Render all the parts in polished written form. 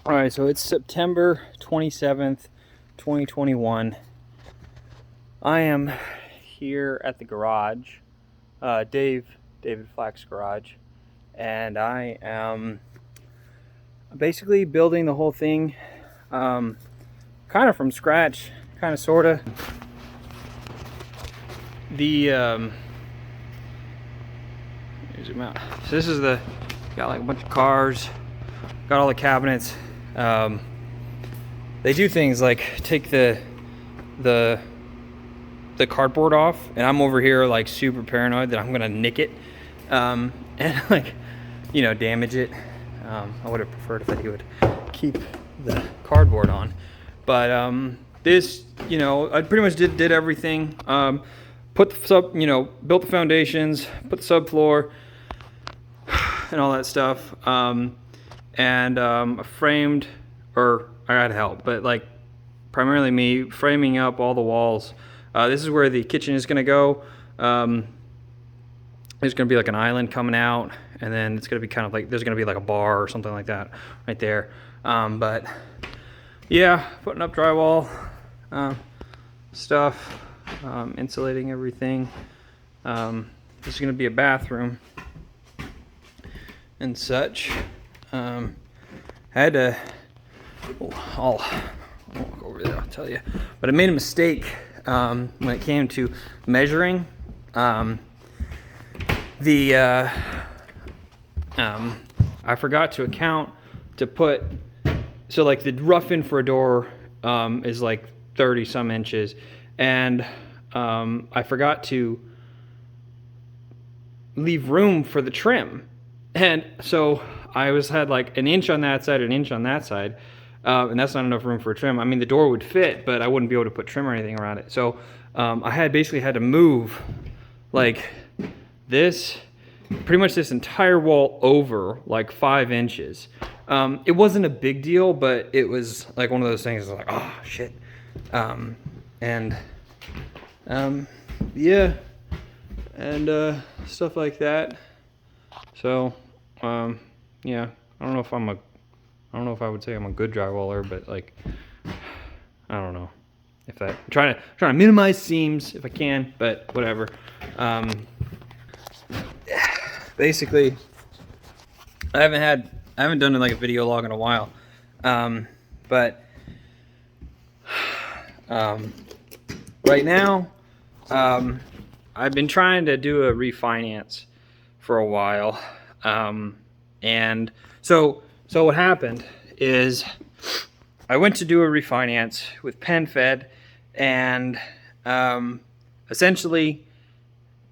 All right, so it's September 27th, 2021. I am here at the garage, David Flack's garage, and I am basically building the whole thing kind of from scratch, kind of, sort of. Zoom out. So this is got like a bunch of cars, got all the cabinets. They do things like take the cardboard off, and I'm over here like super paranoid that I'm gonna nick it, and like, damage it. I would have preferred if he would keep the cardboard on, but this, I pretty much did everything. Put the built the foundations, put the subfloor, and all that stuff, and framed, or I had help, but like primarily me framing up all the walls. This is where the kitchen is going to go. There's going to be like an island coming out, and then it's going to be kind of like, there's going to be like a bar or something like that right there. But yeah, putting up drywall stuff, insulating everything. This is going to be a bathroom and such. Had to, I'll walk over there, I'll tell you. But I made a mistake when it came to measuring. I forgot to account to put, so like the rough in for a door is like 30 some inches, and I forgot to leave room for the trim. And so I had like an inch on that side, an inch on that side, and that's not enough room for a trim. I mean, the door would fit, but I wouldn't be able to put trim or anything around it. So I basically had to move like this, pretty much this entire wall over like 5 inches. It wasn't a big deal, but it was like one of those things like, oh shit. Yeah, and stuff like that. So yeah, I don't know if I would say I'm a good drywaller, but like, I don't know if that, I'm trying to minimize seams if I can, but whatever. Basically, I haven't done like a video log in a while, but right now, I've been trying to do a refinance for a while, and so what happened is I went to do a refinance with PenFed, and essentially,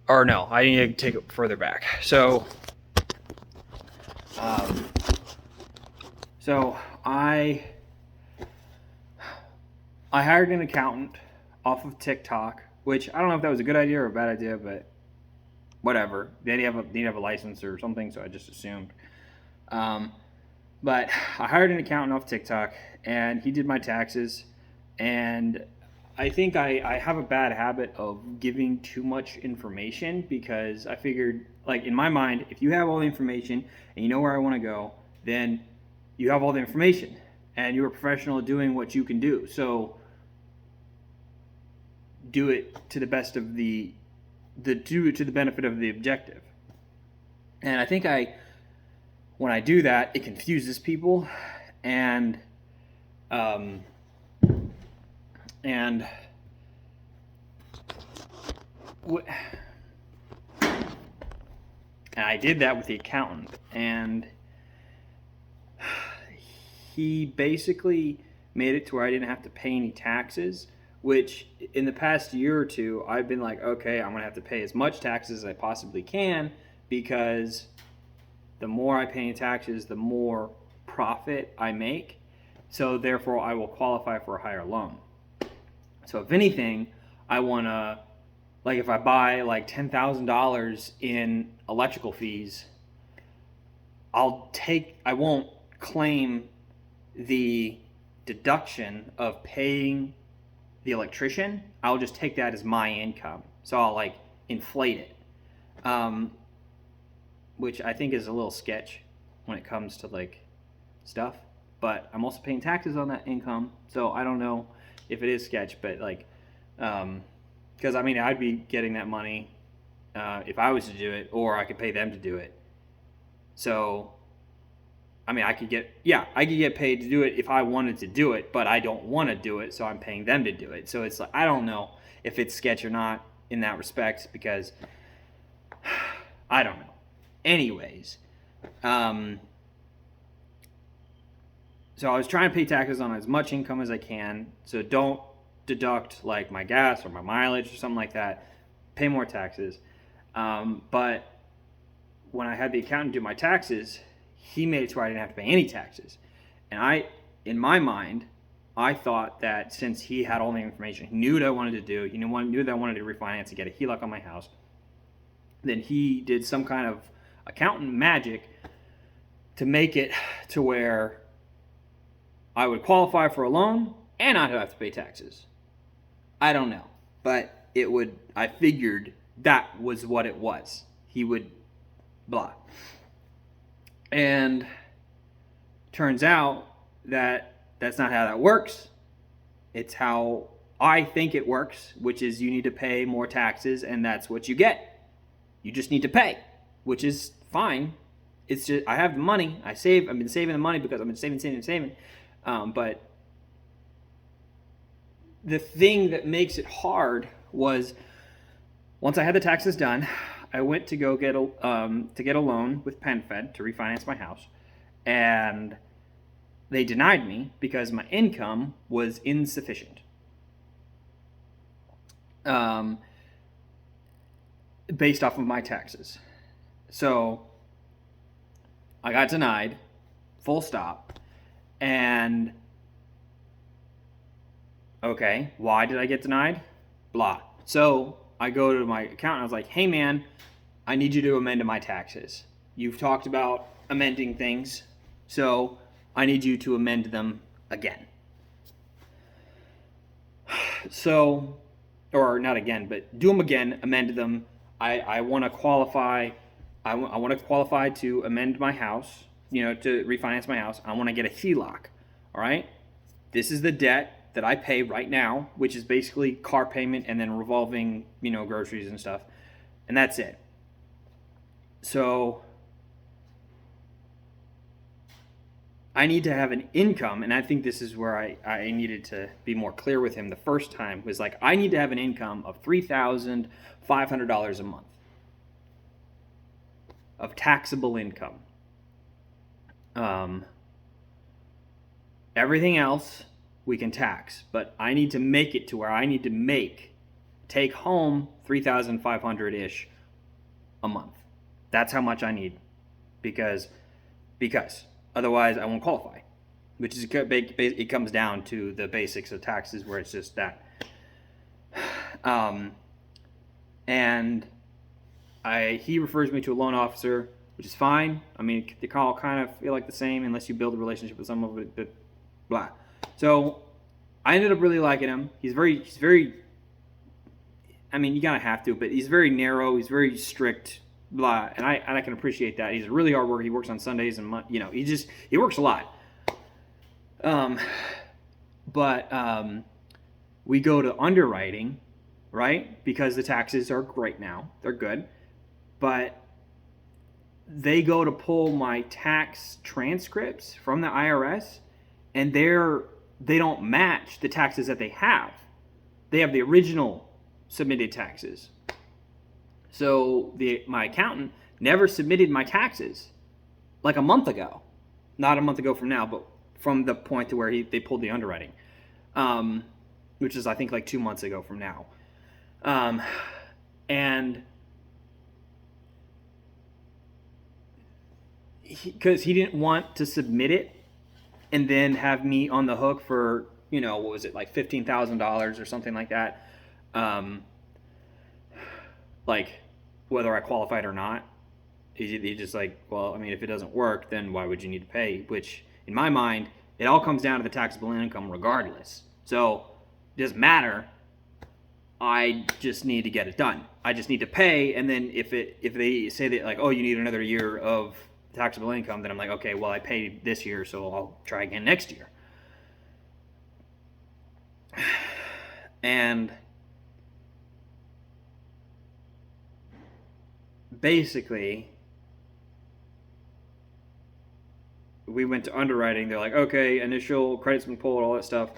or no, I need to take it further back. So I hired an accountant off of TikTok, which I don't know if that was a good idea or a bad idea, but whatever. They need to have a license or something, so I just assumed. But I hired an accountant off TikTok, and he did my taxes. And I think I have a bad habit of giving too much information, because I figured, like, in my mind, if you have all the information and you know where I want to go, then you have all the information and you're a professional at doing what you can do. So do it to the best of do it to the benefit of the objective. And I think when I do that, it confuses people, and I did that with the accountant, and he basically made it to where I didn't have to pay any taxes, which in the past year or two, I've been like, okay, I'm going to have to pay as much taxes as I possibly can, because the more I pay in taxes, the more profit I make. So therefore, I will qualify for a higher loan. So if anything, I want to, like, if I buy like $10,000 in electrical fees, I won't claim the deduction of paying the electrician. I'll just take that as my income. So I'll like inflate it, which I think is a little sketch when it comes to like stuff. but I'm also paying taxes on that income. So I don't know if it is sketch, but like, because I mean, I'd be getting that money if I was to do it, or I could pay them to do it. So, I mean, I could get paid to do it if I wanted to do it, but I don't want to do it, so I'm paying them to do it. So it's like, I don't know if it's sketch or not in that respect, because I don't know. Anyways, so I was trying to pay taxes on as much income as I can, so don't deduct like my gas or my mileage or something like that. Pay more taxes. But when I had the accountant do my taxes, he made it to where I didn't have to pay any taxes. And in my mind, I thought that since he had all the information, he knew what I wanted to do, he knew that I wanted to refinance and get a HELOC on my house, then he did some kind of accountant magic to make it to where I would qualify for a loan and not have to pay taxes. I don't know, but I figured that was what it was. He would blah. And turns out that that's not how that works. It's how I think it works, which is you need to pay more taxes, and that's what you get. You just need to pay, which is fine. It's just, I have the money. I've been saving the money because I've been saving. But the thing that makes it hard was once I had the taxes done, I went to go get a loan with PenFed to refinance my house, and they denied me because my income was insufficient. Based off of my taxes. So I got denied, full stop. And okay, why did I get denied? Blah. So I go to my accountant. I was like, hey man, I need you to amend my taxes. You've talked about amending things, so I need you to amend them again. So, or not again, but do them again, amend them. I want to qualify. I want to qualify to amend my house, to refinance my house. I want to get a HELOC. All right. This is the debt that I pay right now, which is basically car payment and then revolving, groceries and stuff. And that's it. So I need to have an income, and I think this is where I needed to be more clear with him the first time, was like, I need to have an income of $3,500 a month of taxable income. Everything else we can tax, but I need to make it to where I need to take home $3,500-ish a month. That's how much I need, because otherwise I won't qualify, which is, it comes down to the basics of taxes, where it's just that. And he refers me to a loan officer, which is fine. I mean, they all kind of feel like the same unless you build a relationship with someone, but blah. So I ended up really liking him. He's very, I mean, you gotta have to, but he's very narrow. He's very strict, blah. And I can appreciate that. He's a really hard worker. He works on Sundays and, he works a lot. But we go to underwriting, right? Because the taxes are great now. They're good. But they go to pull my tax transcripts from the IRS, and they don't match the taxes that they have. They have the original submitted taxes. So my accountant never submitted my taxes like a month ago. Not a month ago from now, but from the point to where they pulled the underwriting, which is, I think, like 2 months ago from now. And because he didn't want to submit it and then have me on the hook for, what was it, like $15,000 or something like that. Like whether I qualified or not. He just like, well, I mean, if it doesn't work, then why would you need to pay? Which, in my mind, it all comes down to the taxable income regardless. So it doesn't matter. I just need to get it done. I just need to pay, and then if they say that, like, oh, you need another year of taxable income, then I'm like, okay, well, I paid this year, so I'll try again next year. And basically, we went to underwriting. They're like, okay, initial credit's been pulled, all that stuff.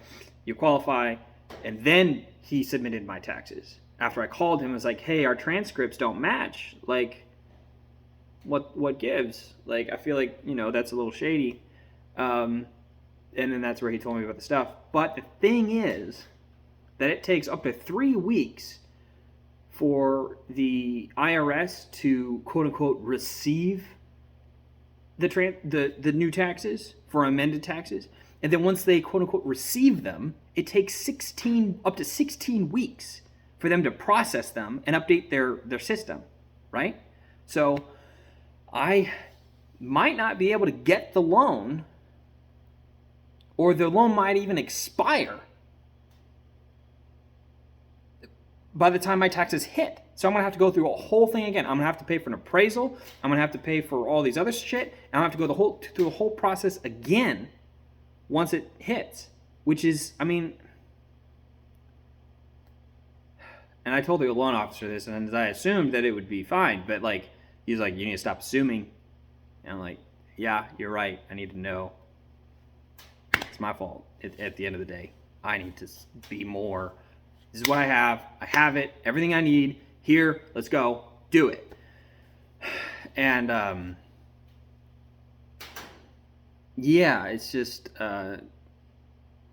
You qualify. And then he submitted my taxes. After I called him, I was like, hey, our transcripts don't match. Like, what gives? Like, I feel like, that's a little shady. And then that's where he told me about the stuff. But the thing is that it takes up to 3 weeks for the IRS to, quote unquote, receive the new taxes for amended taxes. And then once they, quote unquote, receive them, it takes up to 16 weeks for them to process them and update their system, right? So I might not be able to get the loan, or the loan might even expire by the time my taxes hit. So I'm going to have to go through a whole thing again. I'm going to have to pay for an appraisal. I'm going to have to pay for all these other shit. And I'm going to have to go through the whole process again once it hits, which is, and I told the loan officer this, and I assumed that it would be fine, but like, he's like, you need to stop assuming. And I'm like, yeah, you're right. I need to know. It's my fault at the end of the day. I need to be more. This is what I have. I have it. Everything I need. Here, let's go. Do it. And, yeah, it's just,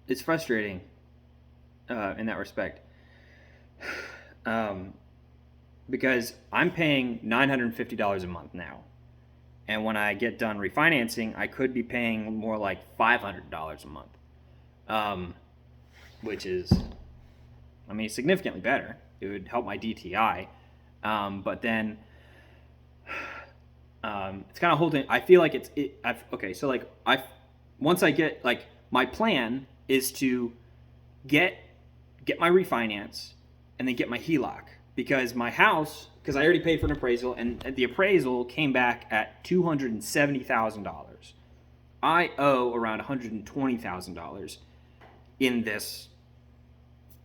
it's frustrating in that respect. Because I'm paying $950 a month now. And when I get done refinancing, I could be paying more like $500 a month, which is, significantly better. It would help my DTI. But then it's kind of holding. I feel like once I get, like, my plan is to get my refinance and then get my HELOC, because my house, because I already paid for an appraisal, and the appraisal came back at $270,000. I owe around $120,000 in this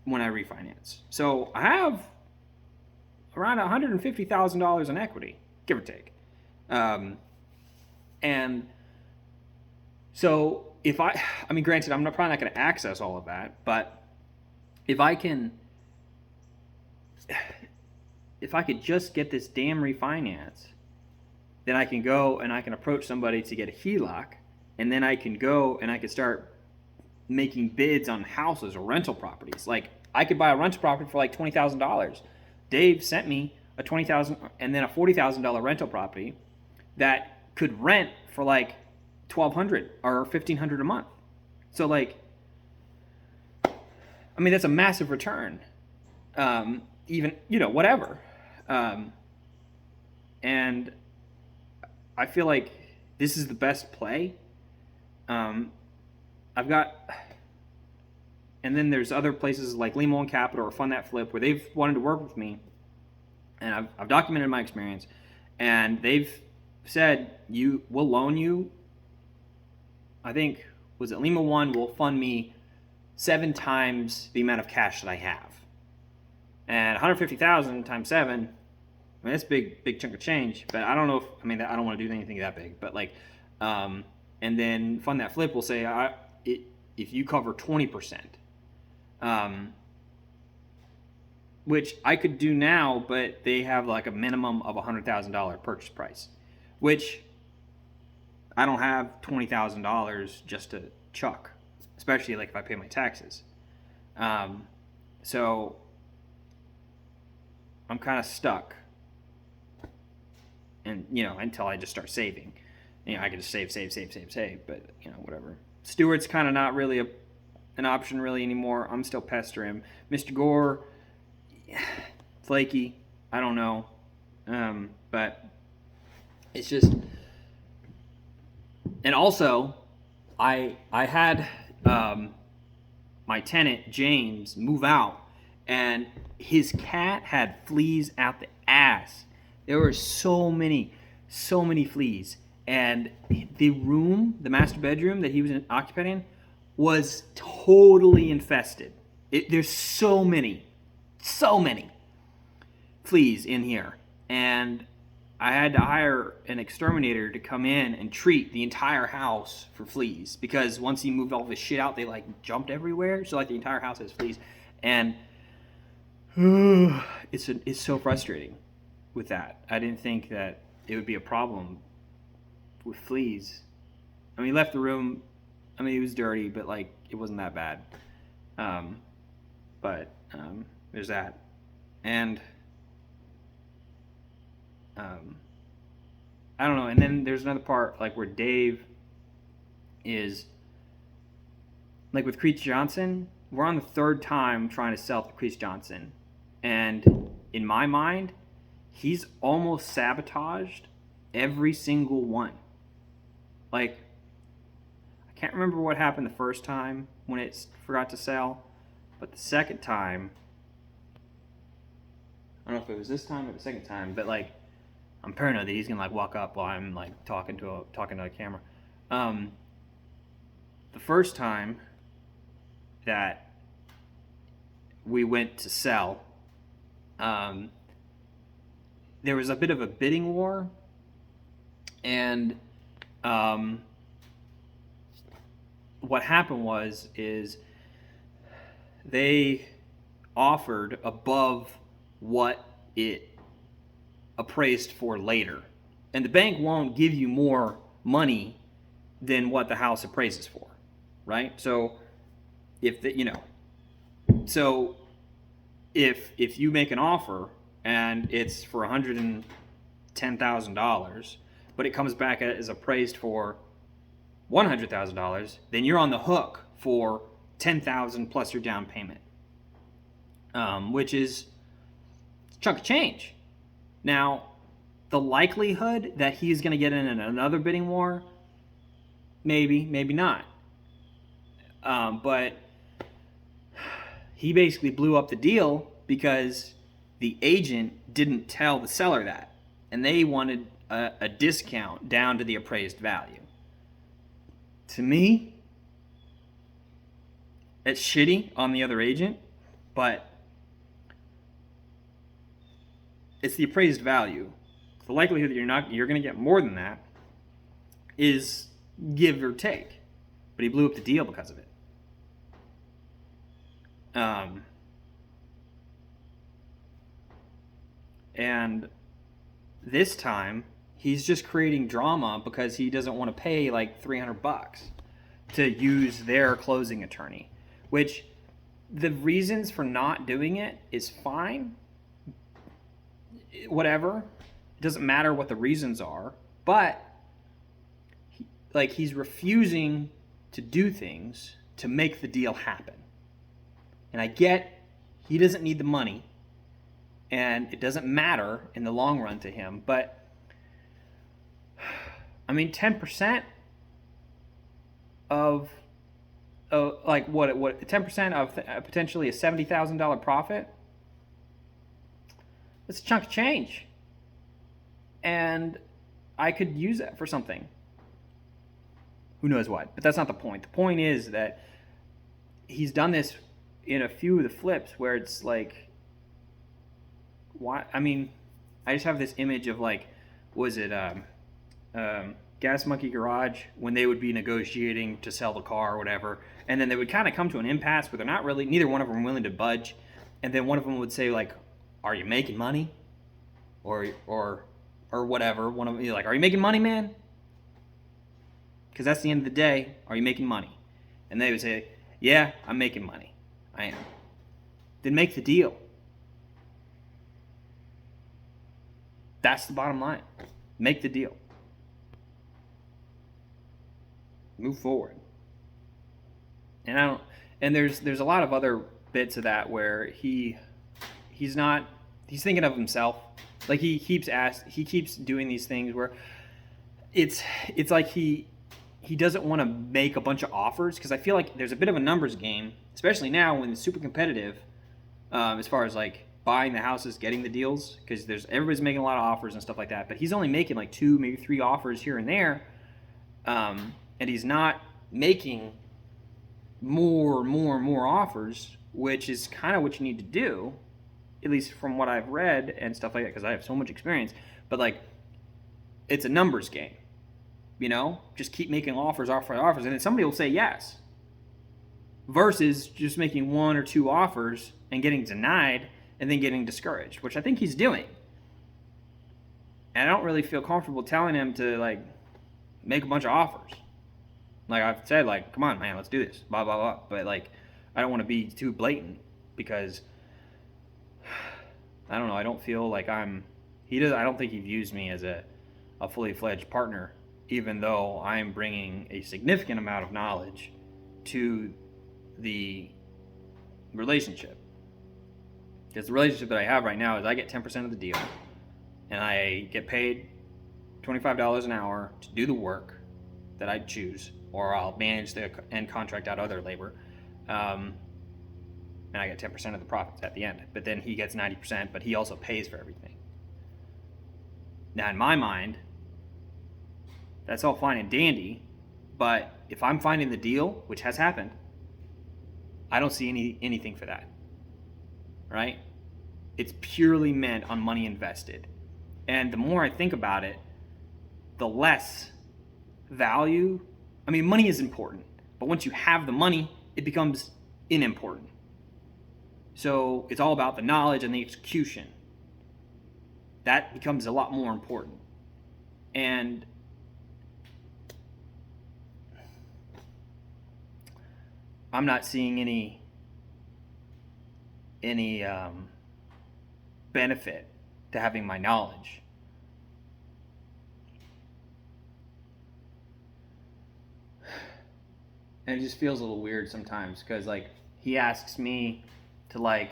when I refinance. So I have around $150,000 in equity, give or take. And so granted, I'm probably not going to access all of that, but if I could just get this damn refinance, then I can go and I can approach somebody to get a HELOC, and then I can go and I can start making bids on houses or rental properties. Like, I could buy a rental property for like $20,000. Dave sent me a $20,000 and then a $40,000 rental property that could rent for like $1,200 or $1,500 a month. So, like, that's a massive return. Even, whatever. And I feel like this is the best play. And then there's other places like Lima One Capital or Fund That Flip where they've wanted to work with me, and I've documented my experience, and they've said, we'll loan you, I think, was it Lima One will fund me 7 times the amount of cash that I have. And 150,000 times 7, that's a big chunk of change. But I don't know I don't want to do anything that big. But like, and then Fund That Flip will say, if you cover 20%, which I could do now, but they have like a minimum of $100,000 purchase price, which I don't have $20,000 just to chuck, especially like if I pay my taxes. So I'm kind of stuck, and until I just start saving, I can just save, but whatever. Stewart's kind of not really an option really anymore. I'm still pestering him. Mr. Gore, flaky. I don't know, but it's just. And also, I had my tenant James move out, and his cat had fleas out the ass. There were so many fleas, and the master bedroom that he was occupied in, was totally infested. There's so many fleas in here, and I had to hire an exterminator to come in and treat the entire house for fleas, because once he moved all this shit out, they like jumped everywhere. So like the entire house has fleas, and it's so frustrating with that. I didn't think that it would be a problem with fleas. I mean, he left the room. I mean, it was dirty, but like it wasn't that bad. But there's that, and I don't know. And then there's another part like where Dave is like with Creech Johnson. We're on the third time trying to sell to Creech Johnson, and in my mind, he's almost sabotaged every single one. Like, I can't remember what happened the first time when it forgot to sell, but the second time, I don't know if it was this time or the second time, but like, I'm paranoid that he's gonna like walk up while I'm like talking to a camera. The first time that we went to sell, there was a bit of a bidding war, and what happened is they offered above what it appraised for later, and the bank won't give you more money than what the house appraises for, right? So if if you make an offer and it's for $110,000, but it comes back as appraised for $100,000, then you're on the hook for $10,000 plus your down payment, which is a chunk of change. Now, the likelihood that he's going to get in another bidding war, maybe not. But he basically blew up the deal because the agent didn't tell the seller that, and they wanted a discount down to the appraised value. To me, it's shitty on the other agent, but it's the appraised value. The likelihood that you're going to get more than that is give or take. But he blew up the deal because of it. And this time, he's just creating drama because he doesn't want to pay like $300 to use their closing attorney, which the reasons for not doing it is fine. Whatever. It doesn't matter what the reasons are, but he's refusing to do things to make the deal happen. And I get he doesn't need the money, and it doesn't matter in the long run to him, but I mean 10% of like what 10% of potentially a $70,000 profit. It's a chunk of change, and I could use that for something. Who knows what? But that's not the point. The point is that he's done this in a few of the flips where it's like, why? I mean, I just have this image of like, was it Gas Monkey Garage, when they would be negotiating to sell the car or whatever, and then they would kind of come to an impasse where they're not really, neither one of them willing to budge, and then one of them would say like, "Are you making money?" Or whatever. One of them, like, "Are you making money, man?" Because that's the end of the day. Are you making money? And they would say, "Yeah, I'm making money. I am." Then make the deal. That's the bottom line. Make the deal. Move forward. And there's a lot of other bits of that where he's thinking of himself. Like he keeps doing these things where it's like he doesn't want to make a bunch of offers, because I feel like there's a bit of a numbers game, especially now when it's super competitive, as far as like buying the houses, getting the deals, because everybody's making a lot of offers and stuff like that. But he's only making like 2, maybe 3 offers here and there, and he's not making more offers, which is kind of what you need to do, at least from what I've read and stuff like that, because I have so much experience. But like, it's a numbers game, just keep making offers, and then somebody will say yes, versus just making 1 or 2 offers and getting denied and then getting discouraged, which I think he's doing. And I don't really feel comfortable telling him to like make a bunch of offers. Like I've said, like, come on, man, let's do this, blah, blah, blah. But like, I don't want to be too blatant, because I don't know, I don't feel like I don't think he views me as a fully fledged partner, even though I'm bringing a significant amount of knowledge to the relationship. Because the relationship that I have right now is I get 10% of the deal, and I get paid $25 an hour to do the work that I choose, or I'll manage and contract out other labor, and I get 10% of the profits at the end. But then he gets 90%, but he also pays for everything. Now, in my mind, that's all fine and dandy, but if I'm finding the deal, which has happened, I don't see anything for that, right? It's purely meant on money invested. And the more I think about it, the less value. I mean, money is important, but once you have the money, it becomes unimportant. So it's all about the knowledge and the execution. That becomes a lot more important. And I'm not seeing any benefit to having my knowledge. And it just feels a little weird sometimes, because like he asks me to like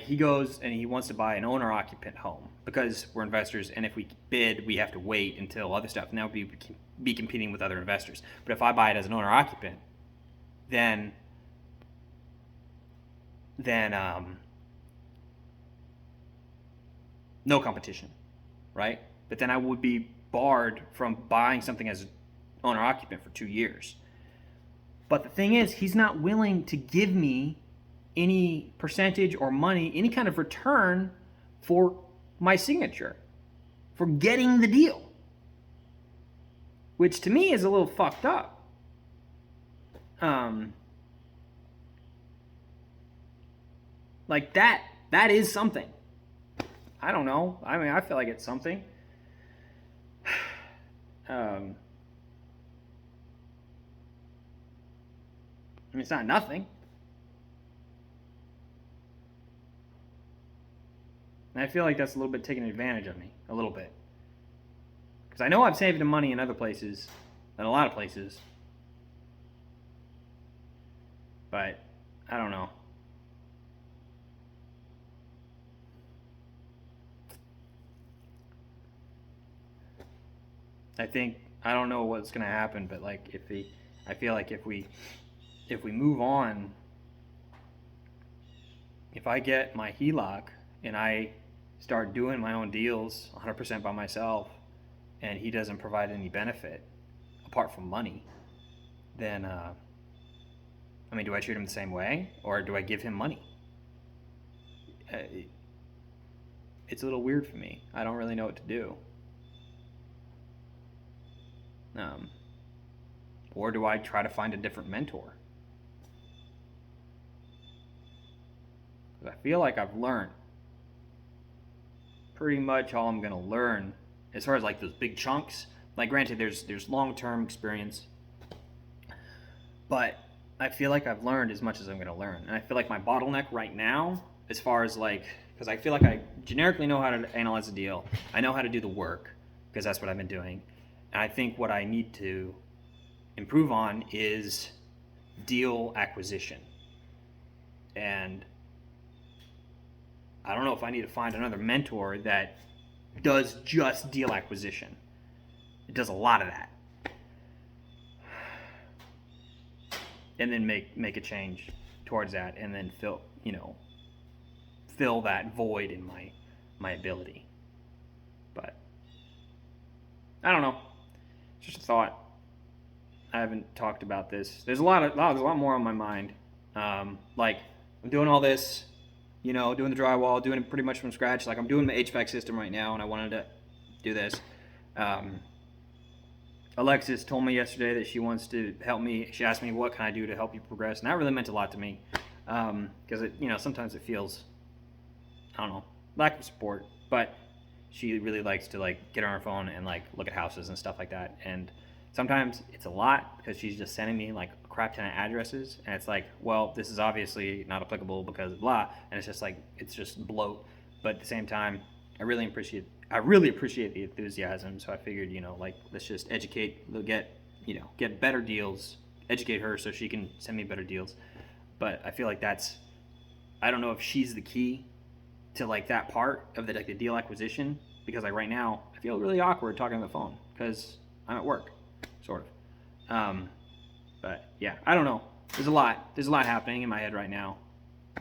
he goes and he wants to buy an owner occupant home, because we're investors, and if we bid, we have to wait until other stuff. Now we be competing with other investors. But if I buy it as an owner occupant, then no competition, right? But then I would be barred from buying something as owner occupant for 2 years. But the thing is, he's not willing to give me any percentage or money, any kind of return for my signature, for getting the deal, which to me is a little fucked up. Like that is something. I don't know. I mean, I feel like it's something. I mean, it's not nothing. And I feel like that's a little bit taking advantage of me, a little bit. Because I know I've saved the money in other places, in a lot of places. But I don't know. I don't know what's gonna happen, but like I feel like if we move on, if I get my HELOC and I start doing my own deals 100% by myself, and he doesn't provide any benefit apart from money, then I mean, do I treat him the same way, or do I give him money? It's a little weird for me. I don't really know what to do. Or do I try to find a different mentor? Because I feel like I've learned pretty much all I'm going to learn as far as like those big chunks. Like, granted, there's long-term experience, but I feel like I've learned as much as I'm going to learn. And I feel like my bottleneck right now, as far as like, because I feel like I generically know how to analyze a deal. I know how to do the work, because that's what I've been doing. And I think what I need to improve on is deal acquisition. And I don't know if I need to find another mentor that does just deal acquisition. It does a lot of that. And then make a change towards that, and then fill that void in my ability. But I don't know. It's just a thought. I haven't talked about this. There's a lot more on my mind. Like I'm doing all this, doing the drywall, doing it pretty much from scratch. Like I'm doing my HVAC system right now, and I wanted to do this. Alexis told me yesterday that she wants to help me. She asked me, what can I do to help you progress? And that really meant a lot to me. Because sometimes it feels, I don't know, lack of support. But she really likes to get on her phone and look at houses and stuff like that. And sometimes it's a lot because she's just sending me a crap ton of addresses, and it's well, this is obviously not applicable because blah, and it's just bloat. But at the same time, I really appreciate the enthusiasm. So I figured, let's just get better deals, educate her so she can send me better deals. But I feel I don't know if she's the key to that part of the deal acquisition, because right now I feel really awkward talking on the phone because I'm at work, sort of. But yeah, I don't know. There's a lot happening in my head right now,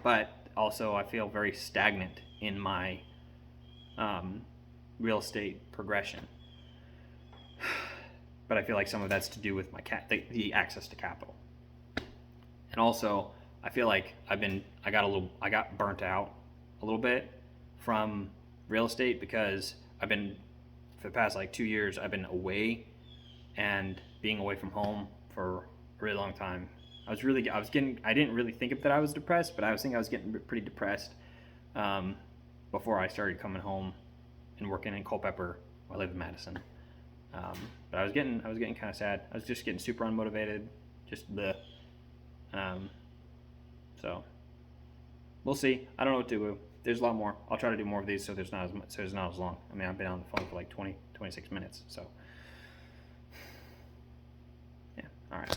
but also I feel very stagnant in my real estate progression. But I feel some of that's to do with the access to capital, and also I feel I got burnt out a little bit from real estate because for the past 2 years I've been away and being away from home for a really long time. I didn't really think that I was depressed, but I was getting pretty depressed before I started coming home and working in Culpeper. I live in Madison. But I was getting kind of sad. I was just getting super unmotivated. So we'll see. I don't know what to do. There's a lot more. I'll try to do more of these so there's not as long. I mean, I've been on the phone for 26 minutes. So yeah. All right.